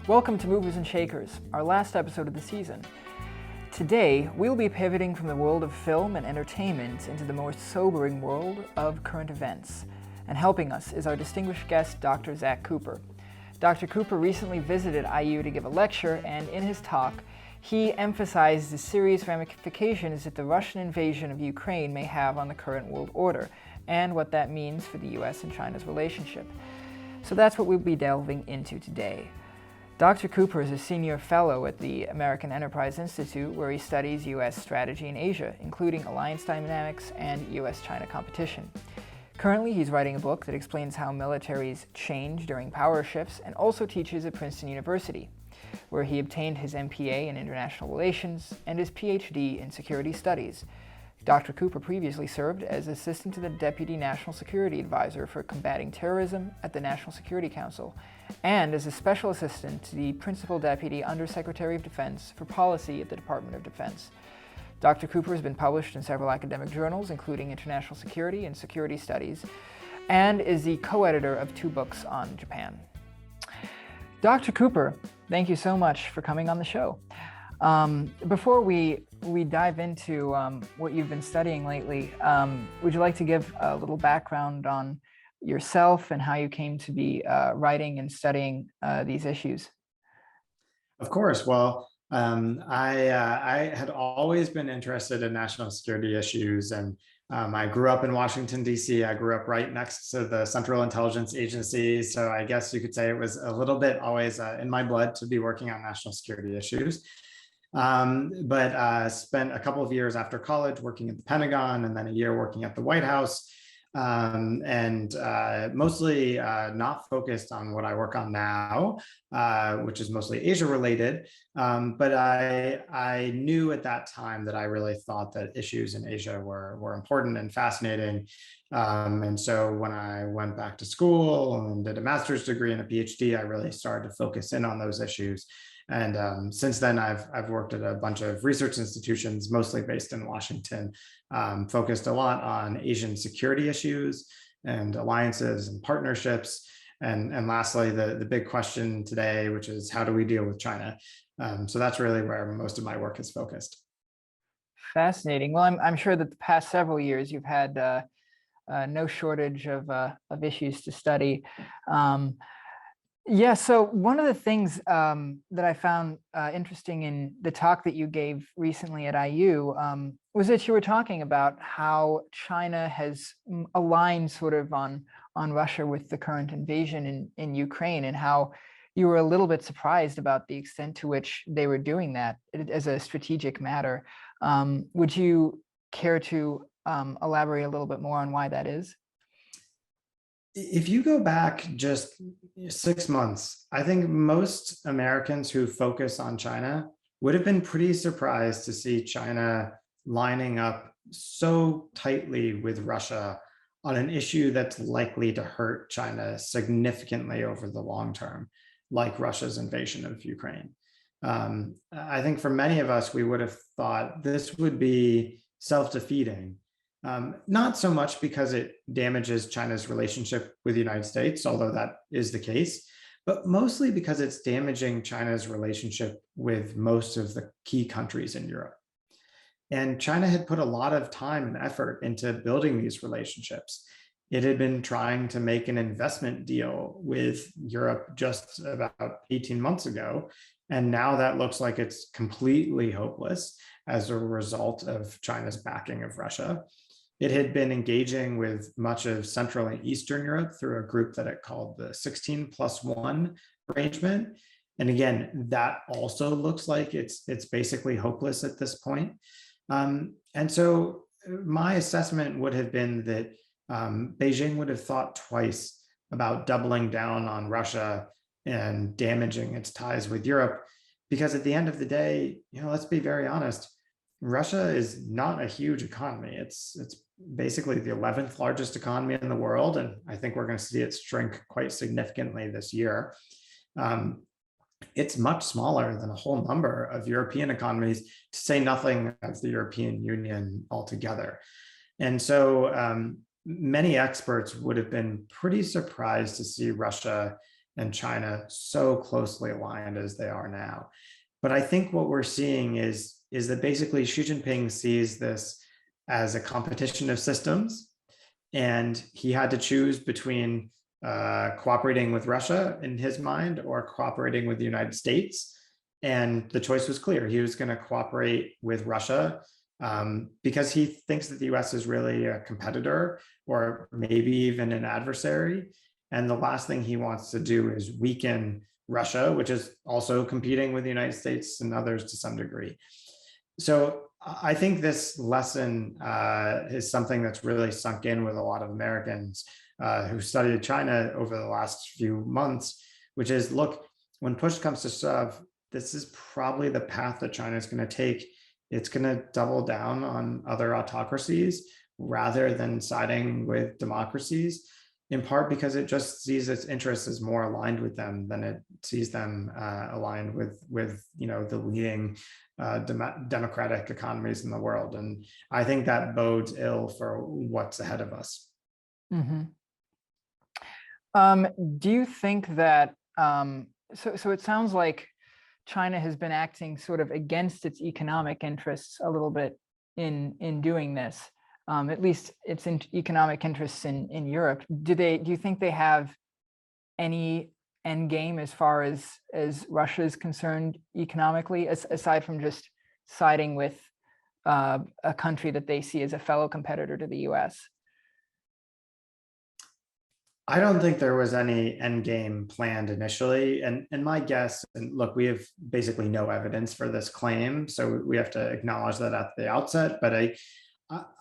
Welcome to Movers and Shakers, our last episode of the season. Today, we'll be pivoting from the world of film and entertainment into the more sobering world of current events. And helping us is our distinguished guest, Dr. Zack Cooper. Dr. Cooper recently visited IU to give a lecture, and in his talk, he emphasized the serious ramifications that the Russian invasion of Ukraine may have on the current world order, and what that means for the US and China's relationship. So that's what we'll be delving into today. Dr. Cooper is a senior fellow at the American Enterprise Institute, where he studies U.S. strategy in Asia, including alliance dynamics and U.S.-China competition. Currently, he's writing a book that explains how militaries change during power shifts, and also teaches at Princeton University, where he obtained his MPA in International Relations and his PhD in Security Studies. Dr. Cooper previously served as assistant to the Deputy National Security Advisor for Combating Terrorism at the National Security Council, and as a special assistant to the Principal Deputy Undersecretary of Defense for Policy at the Department of Defense. Dr. Cooper has been published in several academic journals, including International Security and Security Studies, and is the co-editor of 2 books on Japan. Dr. Cooper, thank you so much for coming on the show. Before we dive into what you've been studying lately, would you like to give a little background on yourself and how you came to be writing and studying these issues? Of course. Well, I had always been interested in national security issues, and I grew up in Washington, D.C. I grew up right next to the Central Intelligence Agency, so I guess you could say it was a little bit always in my blood to be working on national security issues. But spent a couple of years after college working at the Pentagon, and then a year working at the White House, and mostly not focused on what I work on now, which is mostly Asia related. But I knew at that time that I really thought that issues in Asia were important and fascinating. And so when I went back to school and did a master's degree and a PhD, I really started to focus in on those issues. And since then, I've worked at a bunch of research institutions, mostly based in Washington, focused a lot on Asian security issues and alliances and partnerships. And lastly, the big question today, which is how do we deal with China? So that's really where most of my work is focused. Fascinating. Well, I'm sure that the past several years you've had no shortage of issues to study. Yeah, so one of the things that I found interesting in the talk that you gave recently at IU was that you were talking about how China has aligned sort of on Russia with the current invasion in Ukraine, and how you were a little bit surprised about the extent to which they were doing that as a strategic matter. Would you care to elaborate a little bit more on why that is? If you go back just 6 months, I think most Americans who focus on China would have been pretty surprised to see China lining up so tightly with Russia on an issue that's likely to hurt China significantly over the long term, like Russia's invasion of Ukraine. I think for many of us, we would have thought this would be self-defeating. Not so much because it damages China's relationship with the United States, although that is the case, but mostly because it's damaging China's relationship with most of the key countries in Europe. And China had put a lot of time and effort into building these relationships. It had been trying to make an investment deal with Europe just about 18 months ago, and now that looks like it's completely hopeless as a result of China's backing of Russia. It had been engaging with much of Central and Eastern Europe through a group that it called the 16+1 arrangement. And again, that also looks like it's basically hopeless at this point. And so my assessment would have been that Beijing would have thought twice about doubling down on Russia and damaging its ties with Europe, because at the end of the day, let's be very honest, Russia is not a huge economy. It's basically the 11th largest economy in the world, and I think we're going to see it shrink quite significantly this year. It's much smaller than a whole number of European economies, to say nothing of the European Union altogether. And so many experts would have been pretty surprised to see Russia and China so closely aligned as they are now. But I think what we're seeing is that basically Xi Jinping sees this as a competition of systems, and he had to choose between cooperating with Russia in his mind or cooperating with the United States. And the choice was clear. He was going to cooperate with Russia because he thinks that the US is really a competitor or maybe even an adversary. And the last thing he wants to do is weaken Russia, which is also competing with the United States and others to some degree. So I think this lesson is something that's really sunk in with a lot of Americans who studied China over the last few months, which is, look, when push comes to shove, this is probably the path that China is going to take. It's going to double down on other autocracies rather than siding with democracies, in part because it just sees its interests as more aligned with them than it sees them aligned with the leading democratic economies in the world. And I think that bodes ill for what's ahead of us. Mm-hmm. Do you think that, so it sounds like China has been acting sort of against its economic interests a little bit in doing this, at least its economic interests in Europe. Do you think they have any end game as far as Russia is concerned economically, aside from just siding with a country that they see as a fellow competitor to the US? I don't think there was any end game planned initially. And my guess, and look, we have basically no evidence for this claim, so we have to acknowledge that at the outset. But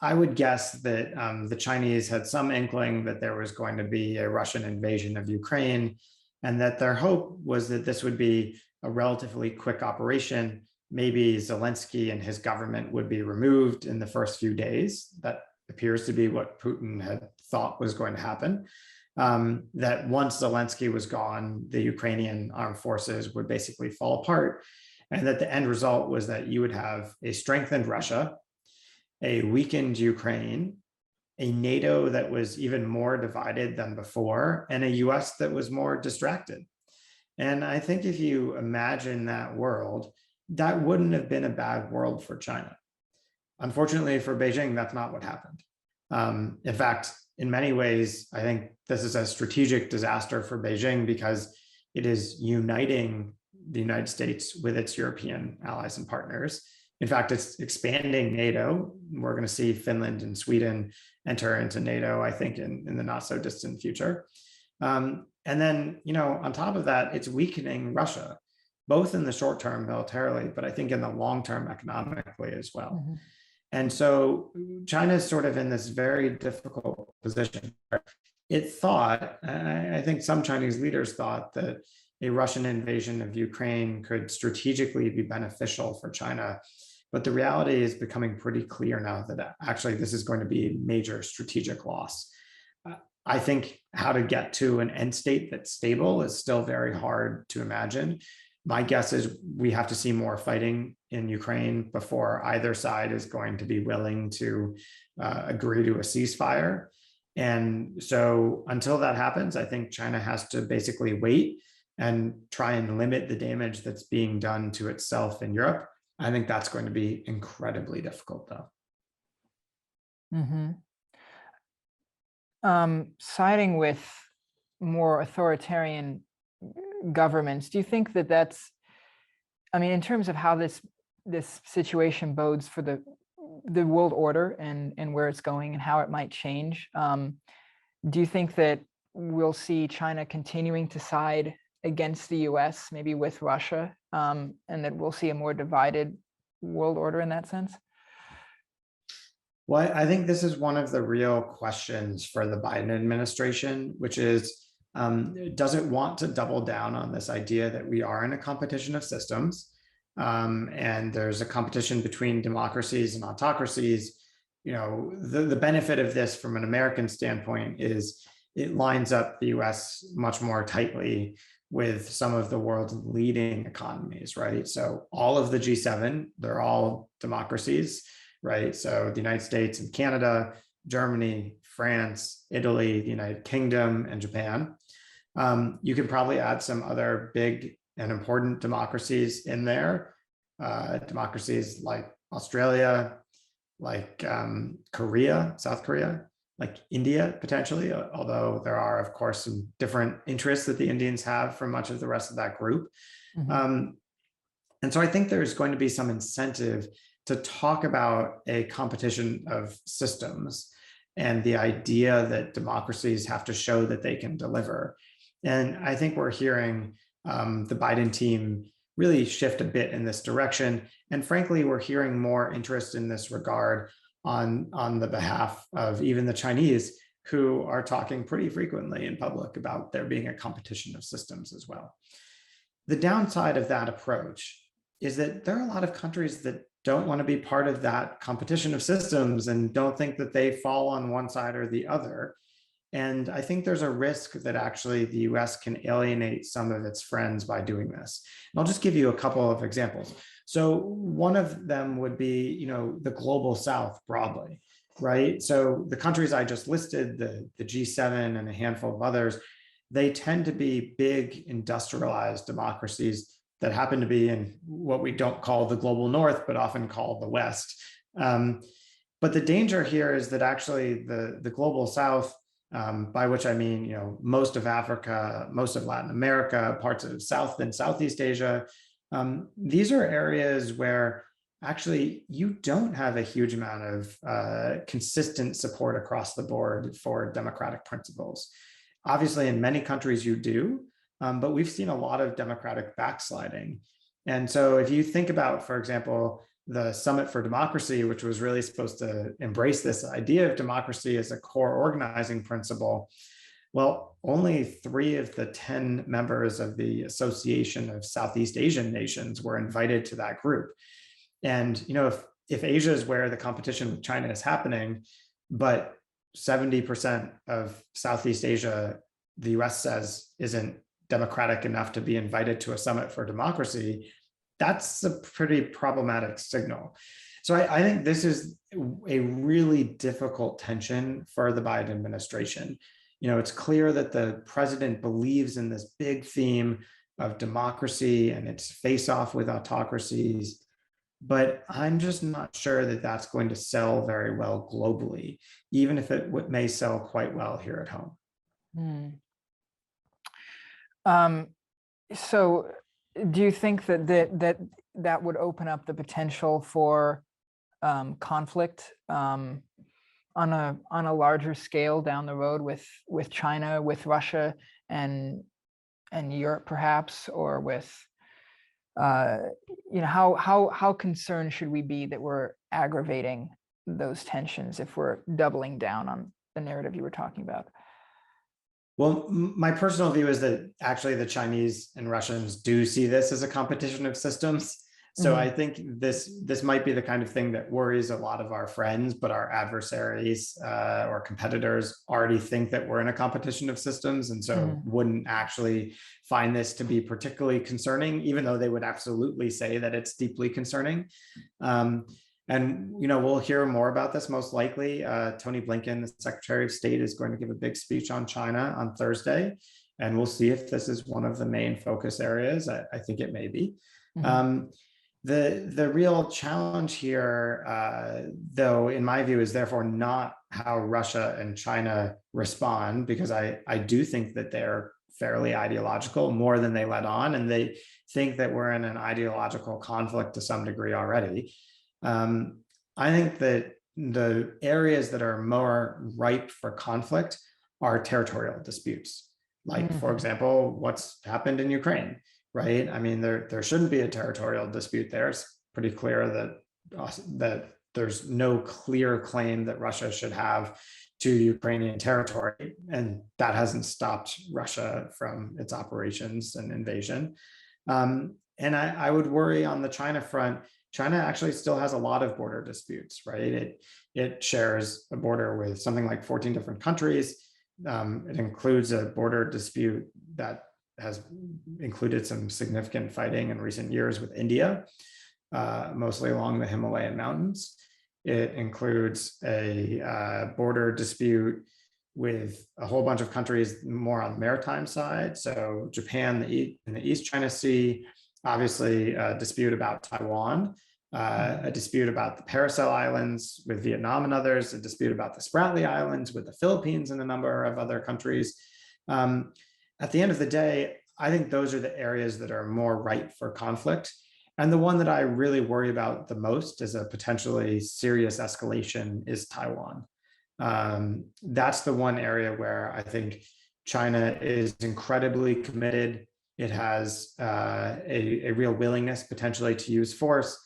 I would guess that the Chinese had some inkling that there was going to be a Russian invasion of Ukraine, and that their hope was that this would be a relatively quick operation. Maybe Zelensky and his government would be removed in the first few days. That appears to be what Putin had thought was going to happen. That once Zelensky was gone, the Ukrainian armed forces would basically fall apart, and that the end result was that you would have a strengthened Russia, a weakened Ukraine, a NATO that was even more divided than before, and a US that was more distracted. And I think if you imagine that world, that wouldn't have been a bad world for China. Unfortunately for Beijing, that's not what happened. In fact, in many ways, I think this is a strategic disaster for Beijing because it is uniting the United States with its European allies and partners. In fact, it's expanding NATO. We're going to see Finland and Sweden enter into NATO, I think, in the not so distant future. And then, on top of that, it's weakening Russia, both in the short term militarily, but I think in the long term economically as well. Mm-hmm. And so China is sort of in this very difficult position. It thought, I think some Chinese leaders thought, that a Russian invasion of Ukraine could strategically be beneficial for China. But the reality is becoming pretty clear now that actually this is going to be a major strategic loss. I think how to get to an end state that's stable is still very hard to imagine. My guess is we have to see more fighting in Ukraine before either side is going to be willing to agree to a ceasefire. And so until that happens, I think China has to basically wait and try and limit the damage that's being done to itself in Europe. I think that's going to be incredibly difficult, though. Mm-hmm. Siding with more authoritarian governments, do you think that that's, in terms of how this situation bodes for the world order and where it's going and how it might change, do you think that we'll see China continuing to side against the US, maybe with Russia, and that we'll see a more divided world order in that sense? Well, I think this is one of the real questions for the Biden administration, which is, does it want to double down on this idea that we are in a competition of systems, and there's a competition between democracies and autocracies? The benefit of this from an American standpoint is it lines up the US much more tightly with some of the world's leading economies, right? So all of the G7, they're all democracies, right? So the United States and Canada, Germany, France, Italy, the United Kingdom, and Japan. You can probably add some other big and important democracies in there, democracies like Australia, like Korea, South Korea, like India potentially, although there are, of course, some different interests that the Indians have from much of the rest of that group. Mm-hmm. And so I think there's going to be some incentive to talk about a competition of systems and the idea that democracies have to show that they can deliver. And I think we're hearing the Biden team really shift a bit in this direction. And frankly, we're hearing more interest in this regard on the behalf of even the Chinese, who are talking pretty frequently in public about there being a competition of systems as well. The downside of that approach is that there are a lot of countries that don't want to be part of that competition of systems and don't think that they fall on one side or the other. And I think there's a risk that actually the US can alienate some of its friends by doing this. And I'll just give you a couple of examples. So one of them would be, the global South broadly, right? So the countries I just listed, the G7 and a handful of others, they tend to be big industrialized democracies that happen to be in what we don't call the global North, but often call the West. But the danger here is that actually the global South, by which I mean, most of Africa, most of Latin America, parts of South and Southeast Asia, these are areas where actually you don't have a huge amount of consistent support across the board for democratic principles. Obviously, in many countries you do, but we've seen a lot of democratic backsliding. And so if you think about, for example, the Summit for Democracy, which was really supposed to embrace this idea of democracy as a core organizing principle, well, only 3 of the 10 members of the Association of Southeast Asian Nations were invited to that group. And if Asia is where the competition with China is happening, but 70% of Southeast Asia, the US says, isn't democratic enough to be invited to a summit for democracy, that's a pretty problematic signal. So I think this is a really difficult tension for the Biden administration. It's clear that the president believes in this big theme of democracy and its face-off with autocracies, but I'm just not sure that that's going to sell very well globally, even if it may sell quite well here at home. So do you think that would open up the potential for conflict on a larger scale down the road with China, with Russia, and Europe perhaps, or with how concerned should we be that we're aggravating those tensions if we're doubling down on the narrative you were talking about? Well, my personal view is that actually the Chinese and Russians do see this as a competition of systems. So I think this might be the kind of thing that worries a lot of our friends, but our adversaries or competitors already think that we're in a competition of systems, and so wouldn't actually find this to be particularly concerning, even though they would absolutely say that it's deeply concerning. And we'll hear more about this most likely. Tony Blinken, the Secretary of State, is going to give a big speech on China on Thursday, and we'll see if this is one of the main focus areas. I think it may be. The real challenge here, though, in my view, is therefore not how Russia and China respond, because I do think that they're fairly ideological, more than they let on, and they think that we're in an ideological conflict to some degree already. I think that the areas that are more ripe for conflict are territorial disputes. Like, for example, what's happened in Ukraine, right? I mean, there shouldn't be a territorial dispute there. It's pretty clear that there's no clear claim that Russia should have to Ukrainian territory, and that hasn't stopped Russia from its operations and invasion. And I would worry on the China front. China actually still has a lot of border disputes, right? It shares a border with something like 14 different countries. It includes a border dispute that has included some significant fighting in recent years with India, mostly along the Himalayan mountains. It includes a border dispute with a whole bunch of countries more on the maritime side. So Japan in the East China Sea, obviously a dispute about Taiwan, a dispute about the Paracel Islands with Vietnam and others, a dispute about the Spratly Islands with the Philippines and a number of other countries. At the end of the day, I think those are the areas that are more ripe for conflict. And the one that I really worry about the most as a potentially serious escalation is Taiwan. That's the one area where I think China is incredibly committed. It has a real willingness potentially to use force.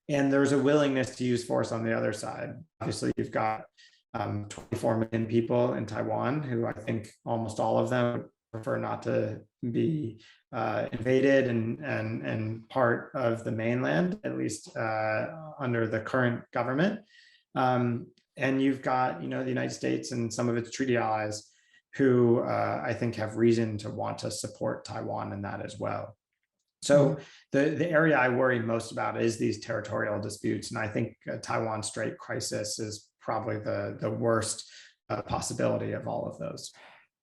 And there's a willingness to use force on the other side. Obviously, you've got 24 million people in Taiwan who I think almost all of them prefer not to be invaded and part of the mainland, at least under the current government. And you've got, the United States and some of its treaty allies who I think have reason to want to support Taiwan in that as well. So the area I worry most about is these territorial disputes. And I think Taiwan Strait crisis is probably the worst possibility of all of those.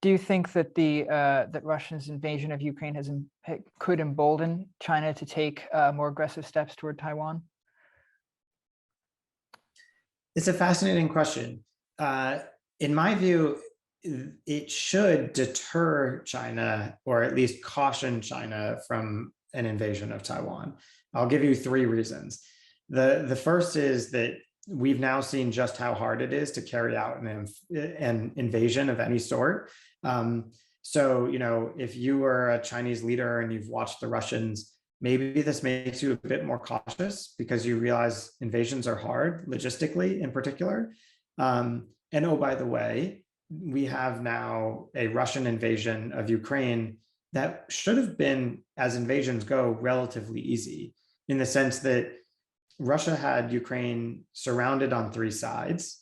Do you think that that Russia's invasion of Ukraine could embolden China to take more aggressive steps toward Taiwan? It's a fascinating question. In my view, it should deter China, or at least caution China from an invasion of Taiwan. I'll give you 3 reasons. The first is that we've now seen just how hard it is to carry out an invasion of any sort. So, if you were a Chinese leader and you've watched the Russians, maybe this makes you a bit more cautious because you realize invasions are hard, logistically in particular. And oh, by the way, we have now a Russian invasion of Ukraine that should have been, as invasions go, relatively easy, in the sense that Russia had Ukraine surrounded on 3 sides.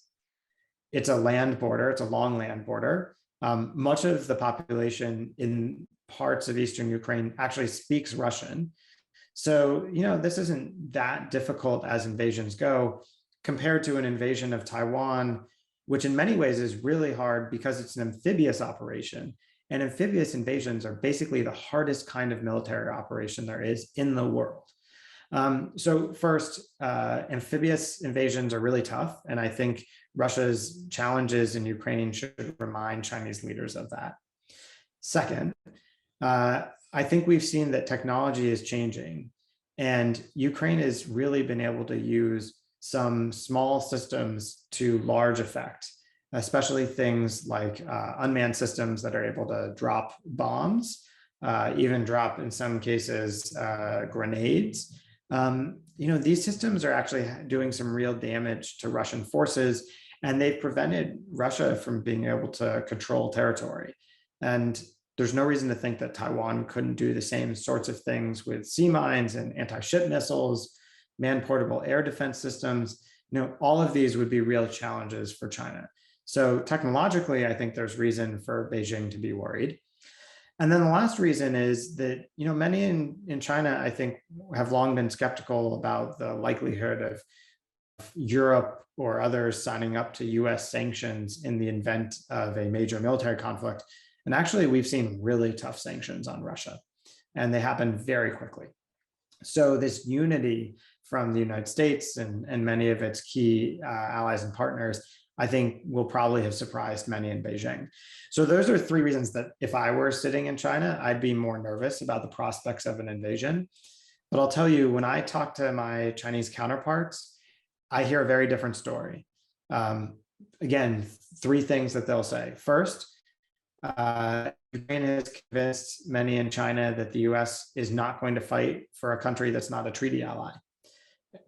It's a land border, it's a long land border. Much of the population in parts of Eastern Ukraine actually speaks Russian. So, this isn't that difficult as invasions go, compared to an invasion of Taiwan, which in many ways is really hard because it's an amphibious operation. And amphibious invasions are basically the hardest kind of military operation there is in the world. So first, amphibious invasions are really tough. And I think Russia's challenges in Ukraine should remind Chinese leaders of that. Second, I think we've seen that technology is changing, and Ukraine has really been able to use some small systems to large effect, especially things like unmanned systems that are able to drop bombs, even drop, in some cases, grenades. These systems are actually doing some real damage to Russian forces, and they've prevented Russia from being able to control territory. And there's no reason to think that Taiwan couldn't do the same sorts of things with sea mines and anti-ship missiles, man-portable air defense systems. All of these would be real challenges for China. So technologically, I think there's reason for Beijing to be worried. And then the last reason is that, many in China, I think, have long been skeptical about the likelihood of Europe or others signing up to US sanctions in the event of a major military conflict. And actually, we've seen really tough sanctions on Russia, and they happen very quickly. So this unity from the United States and many of its key allies and partners, I think, will probably have surprised many in Beijing. So those are 3 reasons that if I were sitting in China, I'd be more nervous about the prospects of an invasion. But I'll tell you, when I talk to my Chinese counterparts, I hear a very different story. Again, 3 things that they'll say. First, Ukraine has convinced many in China that the US is not going to fight for a country that's not a treaty ally.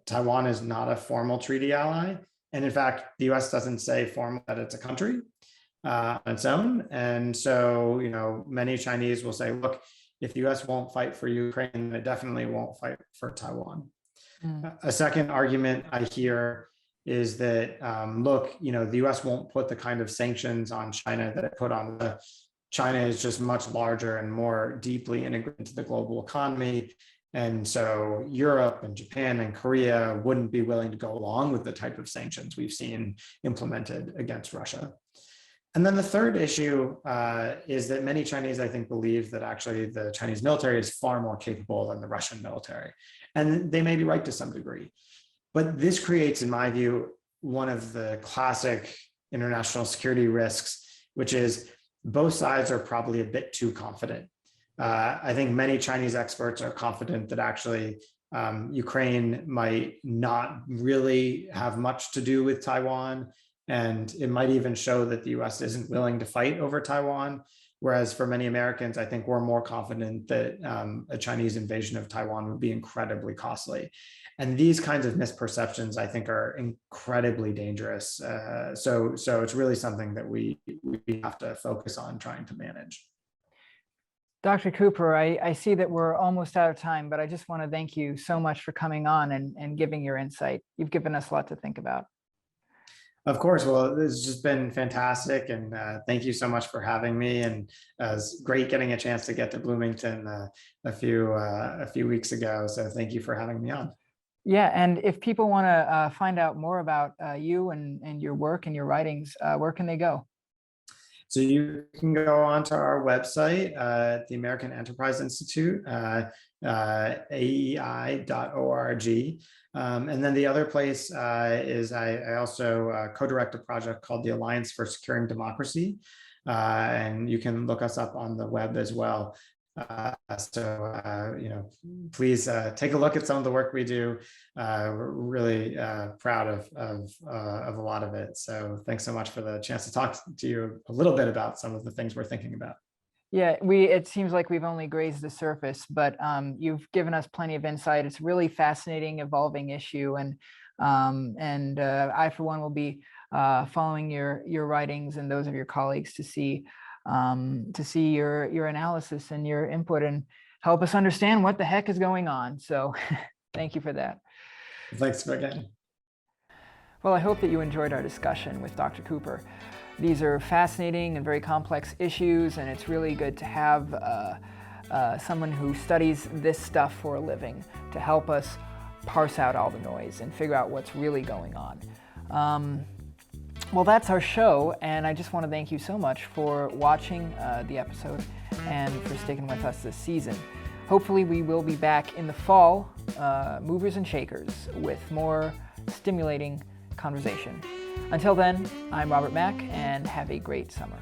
Taiwan is not a formal treaty ally. And in fact, the US doesn't say formally that it's a country on its own. And so, many Chinese will say, look, if the US won't fight for Ukraine, it definitely won't fight for Taiwan. A second argument I hear is that, look, the US won't put the kind of sanctions on China that it put on Russia. China is just much larger and more deeply integrated into the global economy. And so Europe and Japan and Korea wouldn't be willing to go along with the type of sanctions we've seen implemented against Russia. And then the third issue is that many Chinese, I think, believe that actually the Chinese military is far more capable than the Russian military. And they may be right to some degree. But this creates, in my view, one of the classic international security risks, which is both sides are probably a bit too confident. I think many Chinese experts are confident that actually Ukraine might not really have much to do with Taiwan. And it might even show that the US isn't willing to fight over Taiwan. Whereas for many Americans, I think we're more confident that a Chinese invasion of Taiwan would be incredibly costly. And these kinds of misperceptions, I think, are incredibly dangerous. So it's really something that we have to focus on trying to manage. Dr. Cooper, I see that we're almost out of time, but I just want to thank you so much for coming on and giving your insight. You've given us a lot to think about. Of course. Well, this has just been fantastic. And thank you so much for having me. And it was great getting a chance to get to Bloomington a few weeks ago. So thank you for having me on. Yeah, and if people want to find out more about you and your work and your writings, where can they go? So you can go onto our website, the American Enterprise Institute, aei.org. And then the other place is I also co-direct a project called the Alliance for Securing Democracy. And you can look us up on the web as well. Please take a look at some of the work we do. We're really proud of a lot of it. So thanks so much for the chance to talk to you a little bit about some of the things we're thinking about. Yeah, it seems like we've only grazed the surface, but you've given us plenty of insight. It's a really fascinating, evolving issue, and I, for one, will be following your writings and those of your colleagues to see your analysis and your input and help us understand what the heck is going on. So thank you for that. Thanks again. Well, I hope that you enjoyed our discussion with Dr. Cooper. These are fascinating and very complex issues, and it's really good to have someone who studies this stuff for a living to help us parse out all the noise and figure out what's really going on. Well, that's our show, and I just want to thank you so much for watching the episode and for sticking with us this season. Hopefully we will be back in the fall, movers and shakers, with more stimulating conversation. Until then, I'm Robert Mack, and have a great summer.